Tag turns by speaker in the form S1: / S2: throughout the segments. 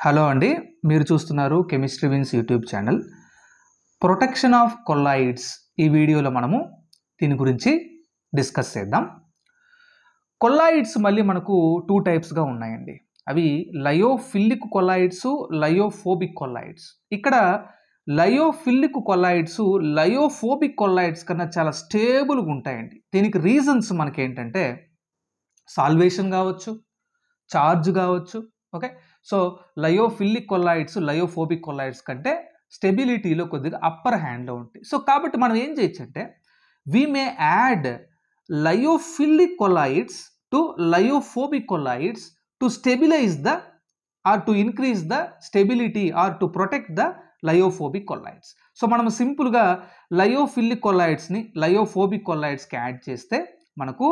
S1: Hello అండి, మీరు చూస్తున్నారు chemistry wins YouTube channel. Protection of colloids ఈ వీడియోలో మనము దీని గురించి డిస్కస్ చేద్దాం. కొల్లాయిడ్స్ మళ్ళీ మనకు టూ టైప్స్గా ఉన్నాయండి. అవి లయోఫిలిక్ కొల్లాయిడ్స్, లయోఫోబిక్ కొల్లాయిడ్స్. ఇక్కడ లయోఫిలిక్ కొల్లాయిడ్స్ లయోఫోబిక్ కొల్లాయిడ్స్ కన్నా చాలా స్టేబుల్గా ఉంటాయండి. దీనికి రీజన్స్ మనకేంటంటే సాల్వేషన్ కావచ్చు, చార్జ్ కావచ్చు. Okay, so lyophilic colloids lyophobic కొల్లాయిడ్స్ కంటే స్టెబిలిటీలో కొద్దిగా అప్పర్ హ్యాండ్లో ఉంటాయి. సో కాబట్టి మనం ఏం చేయొచ్చు అంటే we may add lyophilic colloids to lyophobic colloids to stabilize the or to increase the stability or to protect the lyophobic colloids. So మనం సింపుల్గా లయోఫిలిక్ కొల్లాయిడ్స్ని లయోఫోబిక్ కొల్లాయిడ్స్కి యాడ్ చేస్తే మనకు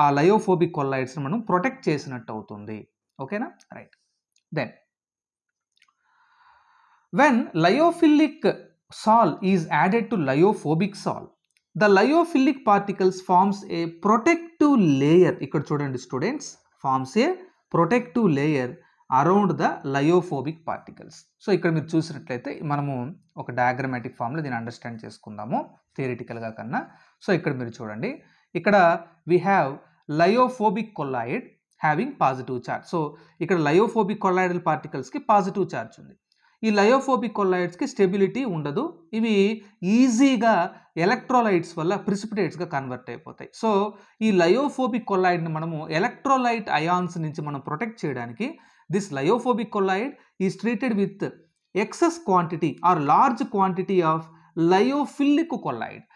S1: ఆ లయోఫోబిక్ కొల్లాయిడ్స్ని మనం ప్రొటెక్ట్ చేసినట్టు అవుతుంది. ఓకేనా, right. Then when lyophilic sol is added to lyophobic sol, the lyophilic particles forms a protective layer. ఇక్కడ చూడండి students, forms a protective layer around the lyophobic particles. So ఇక్కడ మీరు చూసినట్లయితే మనము ఒక డయాగ్రమాటిక్ ఫామ్లో దీన్ని అండర్స్టాండ్ చేసుకుందాము థియరిటికల్గా కన్నా. సో ఇక్కడ మీరు చూడండి, ఇక్కడ we have lyophobik colloid having positive charge. So ఇక్కడ లయోఫోబిక్ కొల్లాయిడల్ పార్టికల్స్కి పాజిటివ్ ఛార్జ్ ఉంది. ఈ లయోఫోబిక్ కొల్లాయిడ్స్కి స్టెబిలిటీ ఉండదు. ఇవి ఈజీగా ఎలక్ట్రోలైట్స్ వల్ల ప్రిసిపిటేట్స్గా కన్వర్ట్ అయిపోతాయి. సో ఈ లయోఫోబిక్ కొల్లాయిడ్ని మనము ఎలక్ట్రోలైట్ అయాన్స్ నుంచి మనం ప్రొటెక్ట్ చేయడానికి this lyophobic colloid is treated with excess quantity or large quantity of lyophilic colloid.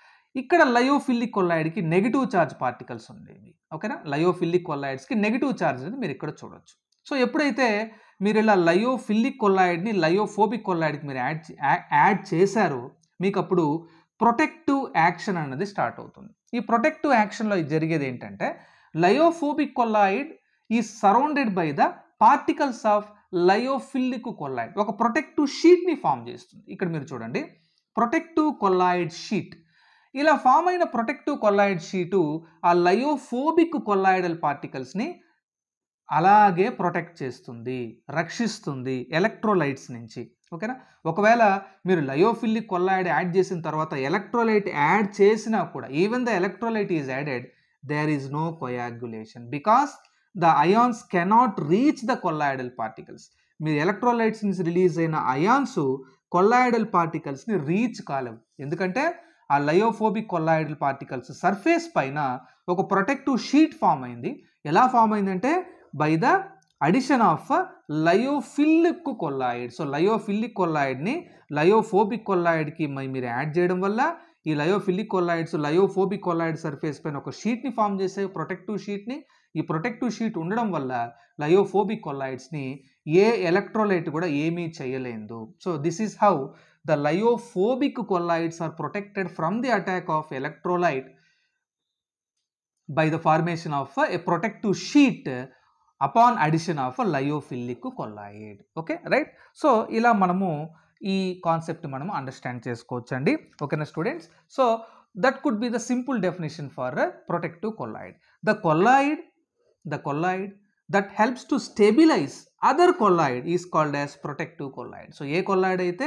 S1: ఇక్కడ లయోఫిలిక్ కొల్లాయిడ్కి నెగిటివ్ ఛార్జ్ పార్టికల్స్ ఉండేవి. ఓకేనా, లయోఫిలిక్ కొల్లాయిడ్స్కి నెగిటివ్ ఛార్జ్ అనేది మీరు ఇక్కడ చూడొచ్చు. సో ఎప్పుడైతే మీరు ఇలా లయోఫిలిక్ కొల్లాయిడ్ని లయోఫోబిక్ కొల్లాయిడ్కి మీరు యాడ్ చేశారో మీకు అప్పుడు ప్రొటెక్టివ్ యాక్షన్ అనేది స్టార్ట్ అవుతుంది. ఈ ప్రొటెక్టివ్ యాక్షన్లో జరిగేది ఏంటంటే lyophobic colloid is surrounded by the particles of lyophilic colloid. ఒక ప్రొటెక్టివ్ షీట్ని ఫామ్ చేస్తుంది. ఇక్కడ మీరు చూడండి, ప్రొటెక్టివ్ కొల్లాయిడ్ షీట్. ఇలా ఫామ్ అయిన ప్రొటెక్టివ్ కొల్లాయిడ్ షీటు ఆ లయోఫోబిక్ కొల్లాయిడల్ పార్టికల్స్ని అలాగే ప్రొటెక్ట్ చేస్తుంది, రక్షిస్తుంది ఎలక్ట్రోలైట్స్ నుంచి. ఓకేనా, ఒకవేళ మీరు లయోఫిలిక్ కొల్లాయిడ్ యాడ్ చేసిన తర్వాత ఎలక్ట్రోలైట్ యాడ్ చేసినా కూడా even the electrolyte is added, there is no coagulation because the ions cannot reach the colloidal particles. మీరు ఎలక్ట్రోలైట్స్ నుంచి రిలీజ్ అయిన అయాన్స్ కొల్లాయిడల్ పార్టికల్స్ని రీచ్ కాలేవు. ఎందుకంటే ఆ లయోఫోబిక్ కొల్లాయిడల్ పార్టికల్స్ సర్ఫేస్ పైన ఒక ప్రొటెక్టివ్ షీట్ ఫామ్ అయింది. ఎలా ఫామ్ అయిందంటే by the addition of lyophilic colloid. So lyophilic కొల్లాయిడ్ని లయోఫోబిక్ కొల్లాయిడ్కి మీరు యాడ్ చేయడం వల్ల ఈ lyophilic colloids lyophobic colloid surface పైన ఒక షీట్ని ఫామ్ చేసే ప్రొటెక్టివ్ షీట్ని. ఈ ప్రొటెక్టివ్ షీట్ ఉండడం వల్ల లయోఫోబిక్ కొల్లాయిడ్స్ని ఏ ఎలక్ట్రోలైట్ కూడా ఏమీ చేయలేదు. So this is how the lyophobic colloids are protected from the attack of electrolyte by the formation of a protective sheet upon addition of a lyophilic colloid. Okay, right? So ఇలా మనము ఈ concept మనము understand చేసుకోవచ్చండి. ఓకేనా students? So that could be the simple definition for protective colloid. The colloid that helps to stabilize other colloid is called as protective colloid. So ఏ colloid అయితే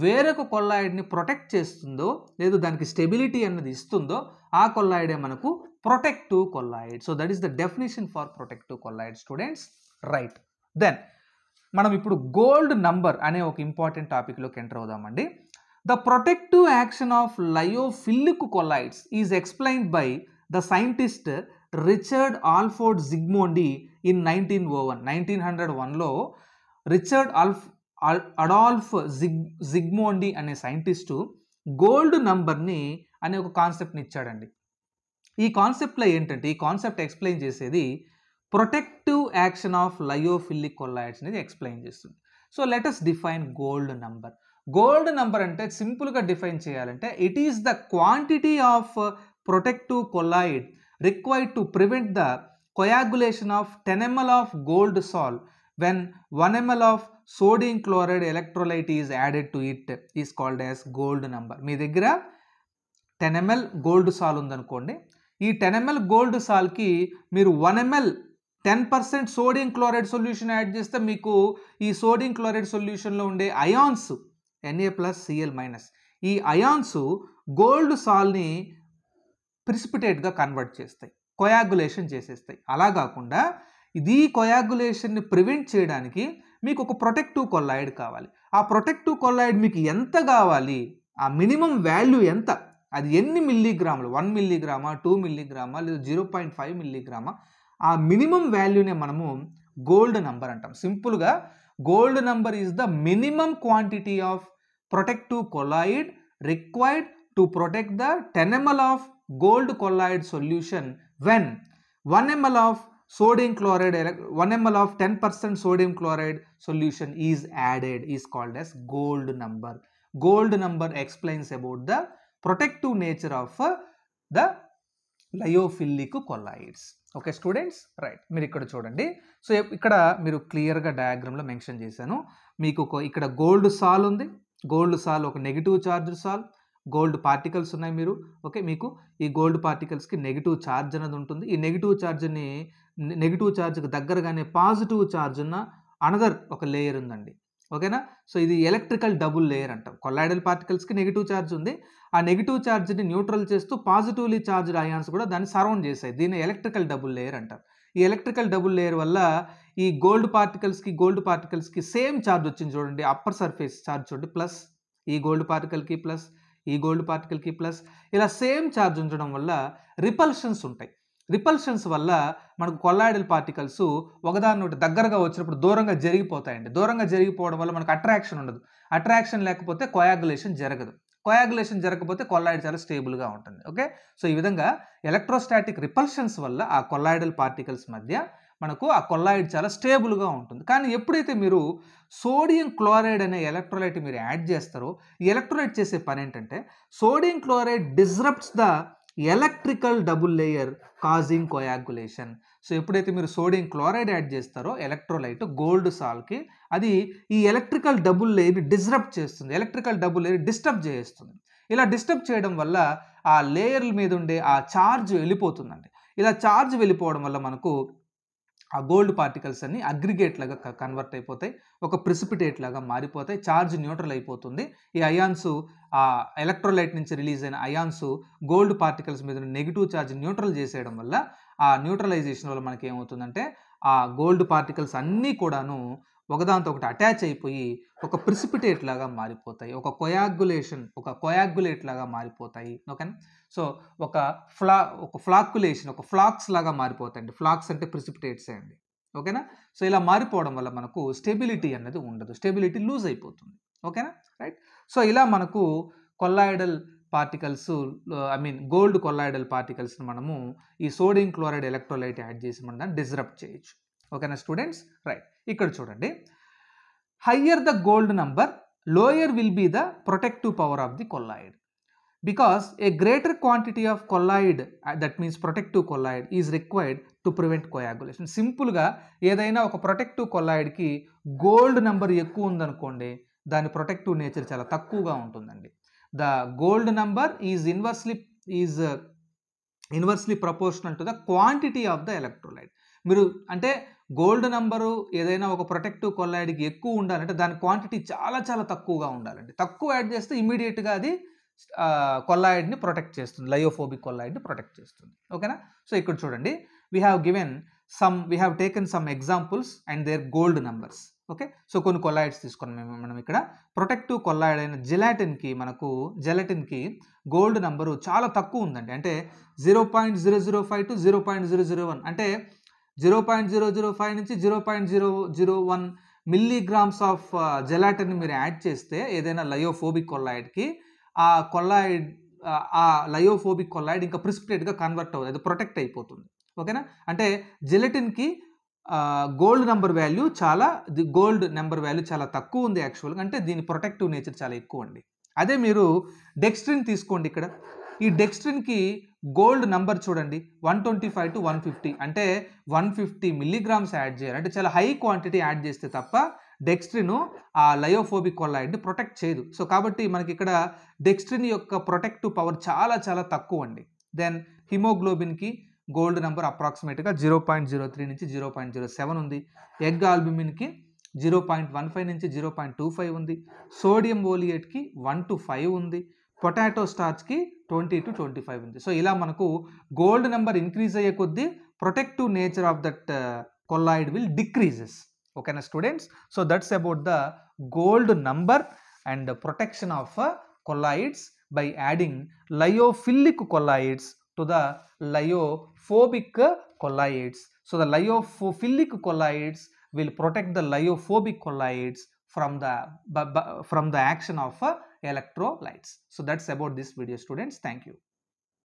S1: వేరొక కొల్లాయిడ్ని protect చేస్తుందో లేదు దానికి స్టెబిలిటీ అన్నది ఇస్తుందో ఆ కొల్లాయిడే మనకు protective colloid. So that is the definition for protective colloid students, right. Then మనం ఇప్పుడు గోల్డ్ నంబర్ అనే ఒక ఇంపార్టెంట్ టాపిక్లోకి ఎంటర్ అవుదామండి. The protective action of lyophilic colloids is explained by the scientist Richard Alford Zsigmondy in 1901లో Richard Adolf Zsigmondy అనే scientist gold నంబర్ని అనే ఒక కాన్సెప్ట్ని ఇచ్చాడండి. ఈ కాన్సెప్ట్లో ఏంటంటే ఈ కాన్సెప్ట్ ఎక్స్ప్లెయిన్ చేసేది ప్రొటెక్టివ్ యాక్షన్ ఆఫ్ లయోఫిలిక్ కొల్లాయిడ్స్ అనేది ఎక్స్ప్లెయిన్ చేస్తుంది. So let us define gold number. Gold number అంటే సింపుల్గా డిఫైన్ చేయాలంటే it is the quantity of protective colloid required to prevent the coagulation of 10 ml of gold sol when 1 ml of sodium chloride electrolyte is added to it is called as gold number. మీ దగ్గర 10 ml gold sol ఉందనుకోండి, ఈ 10 ml gold solకి మీరు 1 ml 10% sodium chloride solution add చేస్తే మీకు ఈ sodium chloride సొల్యూషన్లో ఉండే ions Na+Cl- ఈ ions gold సాల్ని ప్రిసిపిటేట్గా convert చేస్తాయి, కొయాగులేషన్ చేసేస్తాయి. అలా కాకుండా ఇది కొయాగులేషన్ని ప్రివెంట్ చేయడానికి మీకు ఒక ప్రొటెక్టివ్ కొల్లాయిడ్ కావాలి. ఆ ప్రొటెక్టివ్ కొల్లాయిడ్ మీకు ఎంత కావాలి, ఆ మినిమం వాల్యూ ఎంత, అది ఎన్ని మిల్లీగ్రాములు, 1 మిల్లీగ్రామా, 2 మిల్లీగ్రామా, లేదా 0.5 మిల్లీగ్రామా, ఆ మినిమం వాల్యూనే మనము గోల్డ్ నంబర్ అంటాం. సింపుల్గా gold number is the minimum quantity of protective colloid required to protect the 10 ml of gold colloid solution when 1 ml of sodium chloride, 1 ml of 10% sodium chloride solution is added is called as gold number. Gold number explains about the protective nature of the lyophilic colloids. Okay students, right. మీరు ఇక్కడ చూడండి. So ఇక్కడ మీరు క్లియర్గా డయాగ్రామ్లో mention చేశాను. మీకు ఇక్కడ gold సాల్ ఉంది. గోల్డ్ సాల్ ఒక నెగిటివ్ ఛార్జ్ సాల్, గోల్డ్ పార్టికల్స్ ఉన్నాయి. మీరు ఓకే, మీకు ఈ గోల్డ్ పార్టికల్స్కి నెగిటివ్ ఛార్జ్ అనేది ఉంటుంది. ఈ నెగిటివ్ ఛార్జ్కి దగ్గరగానే పాజిటివ్ ఛార్జ్ ఉన్న అనదర్ ఒక లేయర్ ఉందండి. ఓకేనా? సో ఇది ఎలక్ట్రికల్ డబుల్ లేయర్ అంటాం. కొల్లాయిడల్ పార్టికల్స్కి నెగిటివ్ ఛార్జ్ ఉంది. ఆ నెగిటివ్ ఛార్జ్ని న్యూట్రల్ చేస్తూ పాజిటివ్లీ ఛార్జ్డ్ అయాన్స్ కూడా దాన్ని సరౌండ్ చేశాయి. దీన్ని ఎలక్ట్రికల్ డబుల్ లేయర్ అంటారు. ఈ ఎలక్ట్రికల్ డబుల్ లేయర్ వల్ల ఈ గోల్డ్ పార్టికల్స్కి సేమ్ ఛార్జ్ వచ్చింది చూడండి. అప్పర్ సర్ఫేస్ ఛార్జ్ చూడండి ప్లస్, ఈ గోల్డ్ పార్టికల్కి ప్లస్, ఈ గోల్డ్ పార్టికల్కి ప్లస్, ఇలా సేమ్ ఛార్జ్ ఉంచడం వల్ల రిపల్షన్స్ ఉంటాయి. రిపల్షన్స్ వల్ల మనకు కొల్లాయిడల్ పార్టికల్స్ ఒకదాని ఒకటి దగ్గరగా వచ్చినప్పుడు దూరంగా జరిగిపోతాయండి. దూరంగా జరిగిపోవడం వల్ల మనకు అట్రాక్షన్ ఉండదు. అట్రాక్షన్ లేకపోతే కొయాగులేషన్ జరగదు. కొయాగులేషన్ జరగకపోతే కొల్లాయిడ్ చాలా స్టేబుల్గా ఉంటుంది. ఓకే, సో ఈ విధంగా ఎలక్ట్రోస్టాటిక్ రిపల్షన్స్ వల్ల ఆ కొల్లాయిడల్ పార్టికల్స్ మధ్య మనకు ఆ కొల్లాయిడ్ చాలా స్టేబుల్గా ఉంటుంది. కానీ ఎప్పుడైతే మీరు సోడియం క్లోరైడ్ అనే ఎలక్ట్రోలైట్ మీరు యాడ్ చేస్తారో, ఈ ఎలక్ట్రోలైట్ చేసే పని ఏంటంటే sodium chloride disrupts the electrical double layer causing coagulation. So ఎప్పుడైతే మీరు సోడియం క్లోరైడ్ యాడ్ చేస్తారో ఎలక్ట్రోలైట్ గోల్డ్ సాల్కి, అది ఈ ఎలక్ట్రికల్ డబుల్ లేయర్ని డిస్రప్ట్ చేస్తుంది, ఎలక్ట్రికల్ డబుల్ లేయర్ డిస్టర్బ్ చేస్తుంది. ఇలా డిస్టర్బ్ చేయడం వల్ల ఆ లేయర్ల మీద ఉండే ఆ ఛార్జ్ వెళ్ళిపోతుందండి. ఇలా ఛార్జ్ వెళ్ళిపోవడం వల్ల మనకు ఆ గోల్డ్ పార్టికల్స్ అన్ని అగ్రిగేట్ లాగా కన్వర్ట్ అయిపోతాయి, ఒక ప్రిసిపిటేట్ లాగా మారిపోతాయి, ఛార్జ్ న్యూట్రల్ అయిపోతుంది. ఈ అయాన్స్ ఆ ఎలక్ట్రోలైట్ నుంచి రిలీజ్ అయిన అయాన్స్ గోల్డ్ పార్టికల్స్ మీద నెగిటివ్ ఛార్జ్ న్యూట్రల్ చేసేయడం వల్ల ఆ న్యూట్రలైజేషన్ వల్ల మనకి ఏమవుతుందంటే ఆ గోల్డ్ పార్టికల్స్ అన్నీ కూడాను ఒకదాంతో ఒకటి అటాచ్ అయిపోయి ఒక ప్రిసిపిటేట్ లాగా మారిపోతాయి, ఒక కొయాగులేట్ లాగా మారిపోతాయి. ఓకేనా? సో ఒక ఫ్లాక్యులేషన్, ఒక ఫ్లాక్స్ లాగా మారిపోతాయండి. ఫ్లాక్స్ అంటే ప్రిసిపిటేట్స్ అండి. ఓకేనా? సో ఇలా మారిపోవడం వల్ల మనకు స్టెబిలిటీ అనేది ఉండదు, స్టెబిలిటీ లూజ్ అయిపోతుంది. ఓకేనా? రైట్. సో ఇలా మనకు కొల్లాయిడల్ పార్టికల్స్, గోల్డ్ కొల్లాయిడల్ పార్టికల్స్ని మనము ఈ సోడియం క్లోరైడ్ ఎలక్ట్రోలైట్ యాడ్ చేసి మనం దాన్ని డిస్రప్ట్ చేయొచ్చు. ఓకేనా స్టూడెంట్స్? రైట్. ఇక్కడ చూడండి, higher the gold number lower will be the protective power of the colloid. Because a greater quantity of colloid, that means protective colloid, is required to prevent coagulation. సింపుల్గా ఏదైనా ఒక protective కొల్లాయిడ్కి gold number ఎక్కువ ఉందనుకోండి, దాని protective nature చాలా తక్కువగా ఉంటుందండి. The gold number is inversely proportional to the quantity of the electrolyte. మీరు అంటే గోల్డ్ నెంబరు ఏదైనా ఒక ప్రొటెక్టివ్ కొల్లాయిడ్కి ఎక్కువ ఉండాలంటే దాని క్వాంటిటీ చాలా చాలా తక్కువగా ఉండాలండి. తక్కువ యాడ్ చేస్తే ఇమీడియట్గా అది కొల్లాయిడ్ని ప్రొటెక్ట్ చేస్తుంది, లయోఫోబిక్ కొల్లాయిడ్ని ప్రొటెక్ట్ చేస్తుంది. ఓకేనా? సో ఇక్కడ చూడండి, we have taken some examples and their gold numbers. Okay, so కొన్ని కొల్లాయిడ్స్ తీసుకున్నాం మనం ఇక్కడ. ప్రొటెక్టివ్ కొల్లాయిడ్ అయిన జెలటిన్కి గోల్డ్ నెంబరు చాలా తక్కువ ఉందండి. అంటే 0.005 to 0.001, అంటే 0.005 నుంచి 0.001 మిల్లీగ్రామ్స్ ఆఫ్ జెలాటిన్ మీరు యాడ్ చేస్తే ఏదైనా లయోఫోబిక్ కొల్లాయిడ్కి, ఆ లయోఫోబిక్ కొల్లాయిడ్ ఇంకా ప్రిసిపిటేట్గా కన్వర్ట్ అవుతుంది, అది ప్రొటెక్ట్ అయిపోతుంది. ఓకేనా? అంటే జెలటిన్కి గోల్డ్ నెంబర్ వాల్యూ చాలా తక్కువ ఉంది యాక్చువల్గా, అంటే దీని ప్రొటెక్టివ్ నేచర్ చాలా ఎక్కువ అండి. అదే మీరు డెక్స్ట్రిన్ తీసుకోండి. ఇక్కడ ఈ డెక్స్ట్రిన్కి గోల్డ్ నెంబర్ చూడండి 125 to 150, అంటే 150 మిల్లీగ్రామ్స్ యాడ్ చేయాలి. అంటే చాలా హై క్వాంటిటీ యాడ్ చేస్తే తప్ప డెక్స్ట్రిన్ ఆ లయోఫోబిక్ కొల్లాయిడ్ని ప్రొటెక్ట్ చేయదు. సో కాబట్టి మనకి ఇక్కడ డెక్స్ట్రిన్ యొక్క ప్రొటెక్టివ్ పవర్ చాలా చాలా తక్కువ అండి. దెన్ హిమోగ్లోబిన్కి గోల్డ్ నెంబర్ అప్రాక్సిమేట్గా 0.03 నుంచి 0.07 ఉంది. ఎగ్ ఆల్బుమిన్కి 0.15 నుంచి 0.25 ఉంది. సోడియం ఓలియేట్కి 1 to 5 ఉంది. పొటాటో స్టార్చ్కి 20 to 25 ఉంది. సో ఇలా మనకు గోల్డ్ నెంబర్ ఇంక్రీజ్ అయ్యే కొద్దీ protective nature of that colloid will decreases. ఓకేనా students? So that's about the gold number and protection of colloids by adding lyophilic colloids to the lyophobic colloids. So the lyophilic colloids will protect the lyophobic colloids from the action of electrolytes. So that's about this video, students. Thank you.